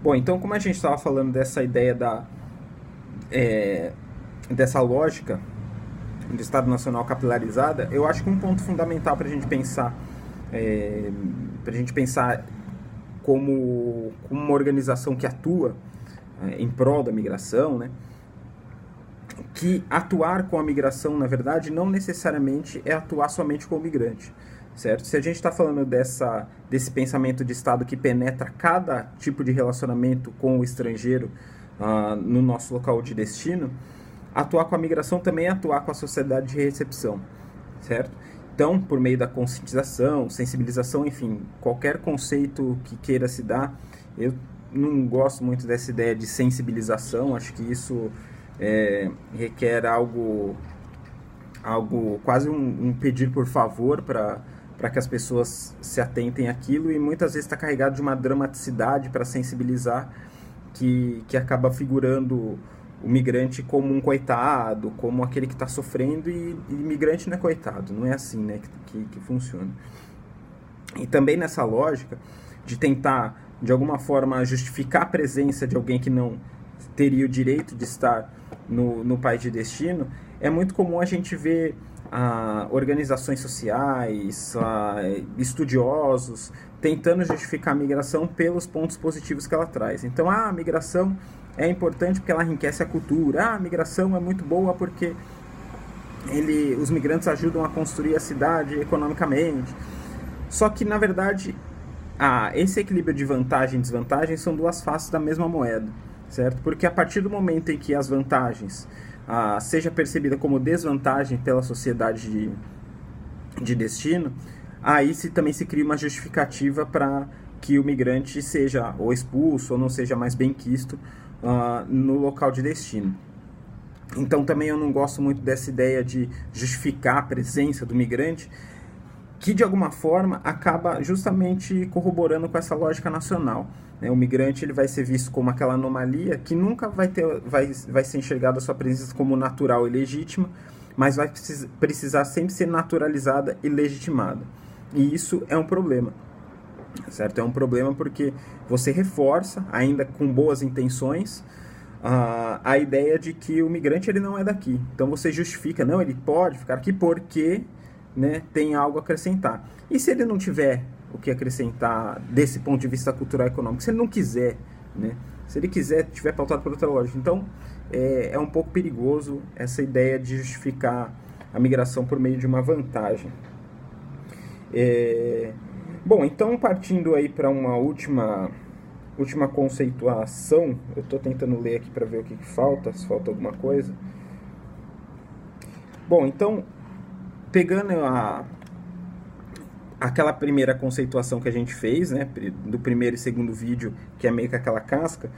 Bom, então como a gente estava falando dessa ideia dessa lógica do Estado Nacional capilarizada, eu acho que um ponto fundamental para a gente pensar como uma organização que atua em prol da migração, né? Que atuar com a migração, na verdade, não necessariamente é atuar somente com o migrante, certo? Se a gente está falando desse pensamento de Estado que penetra cada tipo de relacionamento com o estrangeiro no nosso local de destino, atuar com a migração também é atuar com a sociedade de recepção, certo? Então, por meio da conscientização, sensibilização, enfim, qualquer conceito que queira se dar, eu não gosto muito dessa ideia de sensibilização, acho que isso requer algo quase um pedir por favor para que as pessoas se atentem àquilo, e muitas vezes está carregado de uma dramaticidade para sensibilizar que acaba figurando o migrante como um coitado, como aquele que está sofrendo, e migrante não é coitado, não é assim, né, que funciona. E também nessa lógica de tentar, de alguma forma, justificar a presença de alguém que não teria o direito de estar no país de destino, é muito comum a gente ver organizações sociais, estudiosos, tentando justificar a migração pelos pontos positivos que ela traz. Então, a migração é importante porque ela enriquece a cultura. A migração é muito boa porque os migrantes ajudam a construir a cidade economicamente. Só que, na verdade, esse equilíbrio de vantagem e desvantagem são duas faces da mesma moeda, certo? Porque a partir do momento em que as vantagens seja percebida como desvantagem pela sociedade de destino, aí também se cria uma justificativa para que o migrante seja ou expulso ou não seja mais bem quisto no local de destino. Então também eu não gosto muito dessa ideia de justificar a presença do migrante, que de alguma forma acaba justamente corroborando com essa lógica nacional. O migrante ele vai ser visto como aquela anomalia que nunca vai ser enxergada a sua presença como natural e legítima, mas vai precisar sempre ser naturalizada e legitimada. E isso é um problema, certo? É um problema porque você reforça, ainda com boas intenções, a ideia de que o migrante ele não é daqui. Então você justifica, não, ele pode ficar aqui porque, né, tem algo a acrescentar. E se ele não tiver o que acrescentar desse ponto de vista cultural e econômico, se ele não quiser, né, se ele quiser, tiver pautado por outra lógica, então é um pouco perigoso essa ideia de justificar a migração por meio de uma vantagem. Bom, então partindo aí para uma última conceituação, eu estou tentando ler aqui para ver o que falta, se falta alguma coisa. Bom, então, pegando aquela primeira conceituação que a gente fez, né, do primeiro e segundo vídeo, que é meio que aquela casca,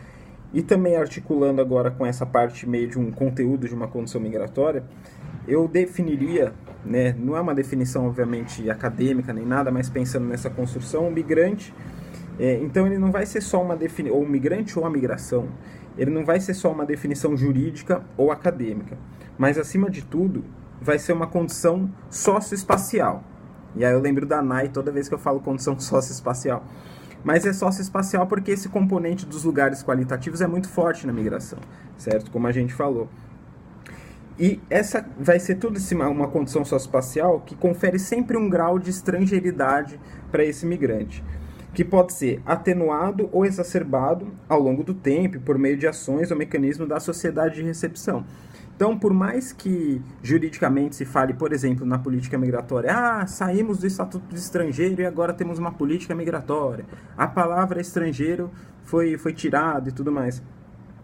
e também articulando agora com essa parte meio de um conteúdo de uma condição migratória, eu definiria, né, não é uma definição obviamente acadêmica nem nada, mas pensando nessa construção, o migrante, então ele não vai ser só uma definição, ou o migrante ou a migração, ele não vai ser só uma definição jurídica ou acadêmica, mas acima de tudo, vai ser uma condição socioespacial. E aí eu lembro da Nai toda vez que eu falo condição socioespacial. Mas é socioespacial porque esse componente dos lugares qualitativos é muito forte na migração, certo? Como a gente falou. E essa vai ser tudo uma condição socioespacial que confere sempre um grau de estrangeiridade para esse migrante, que pode ser atenuado ou exacerbado ao longo do tempo por meio de ações ou mecanismos da sociedade de recepção. Então, por mais que juridicamente se fale, por exemplo, na política migratória, saímos do Estatuto de Estrangeiro e agora temos uma política migratória, a palavra estrangeiro foi tirada e tudo mais.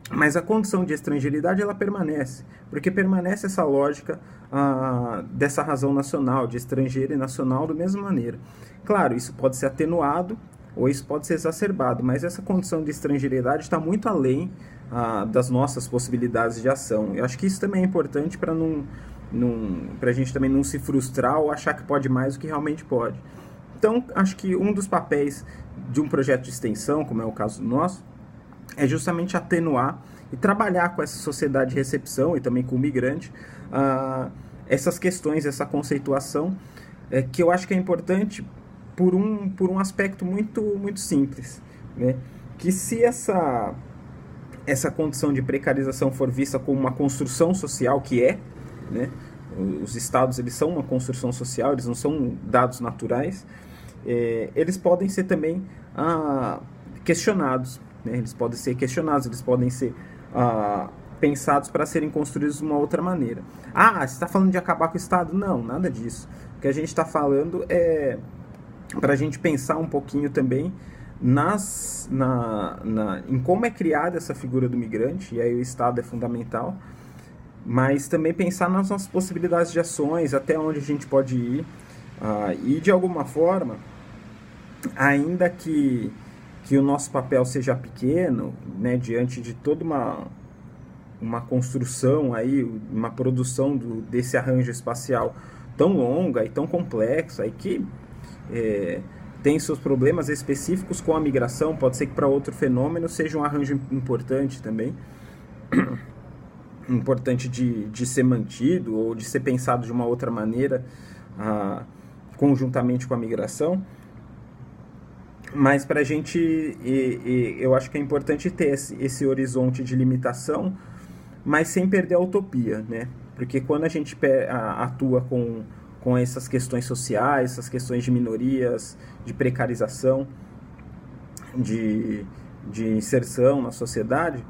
Mas a condição de estrangeiridade ela permanece, porque permanece essa lógica dessa razão nacional, de estrangeiro e nacional da mesma maneira. Claro, isso pode ser atenuado ou isso pode ser exacerbado, mas essa condição de estrangeiridade está muito além das nossas possibilidades de ação. Eu acho que isso também é importante para a gente também não se frustrar ou achar que pode mais do que realmente pode. Então, acho que um dos papéis de um projeto de extensão, como é o caso nosso, é justamente atenuar e trabalhar com essa sociedade de recepção e também com o migrante, essas questões, essa conceituação, que eu acho que é importante por um aspecto muito, muito simples, né? que se essa condição de precarização for vista como uma construção social, que é, né? Os estados, eles são uma construção social, eles não são dados naturais, eles podem ser também questionados, né? Eles podem ser questionados, eles podem ser pensados para serem construídos de uma outra maneira. Você está falando de acabar com o Estado? Não, nada disso. O que a gente está falando é para a gente pensar um pouquinho também em como é criada essa figura do migrante, e aí o Estado é fundamental, mas também pensar nas nossas possibilidades de ações, até onde a gente pode ir, e de alguma forma, ainda que o nosso papel seja pequeno, né, diante de toda uma construção, aí, uma produção desse arranjo espacial tão longa e tão complexa, e que tem seus problemas específicos com a migração, pode ser que para outro fenômeno seja um arranjo importante também, importante de ser mantido ou de ser pensado de uma outra maneira, conjuntamente com a migração. Mas para a gente, eu acho que é importante ter esse horizonte de limitação, mas sem perder a utopia, né? Porque quando a gente atua com essas questões sociais, essas questões de minorias, de precarização, de inserção na sociedade,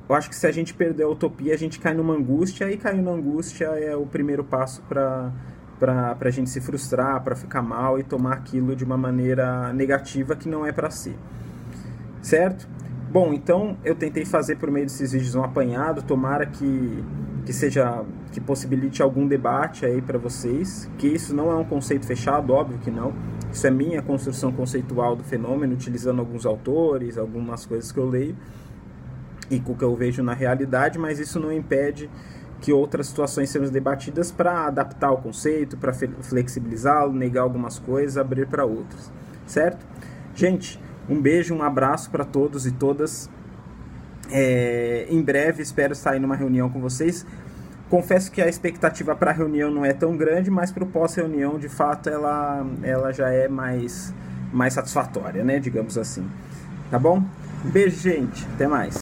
eu acho que se a gente perder a utopia, a gente cai numa angústia, e cair na angústia é o primeiro passo para a gente se frustrar, para ficar mal e tomar aquilo de uma maneira negativa que não é para si. Certo? Bom, então eu tentei fazer por meio desses vídeos um apanhado, tomara que possibilite algum debate aí para vocês, que isso não é um conceito fechado, óbvio que não, isso é minha construção conceitual do fenômeno, utilizando alguns autores, algumas coisas que eu leio e com o que eu vejo na realidade, mas isso não impede que outras situações sejam debatidas para adaptar o conceito, para flexibilizá-lo, negar algumas coisas, abrir para outras, certo? Gente, um beijo, um abraço para todos e todas. Em breve espero sair numa reunião com vocês. Confesso que a expectativa para a reunião não é tão grande, mas para o pós-reunião, de fato, ela já é mais satisfatória, né? Digamos assim. Tá bom? Um beijo, gente. Até mais.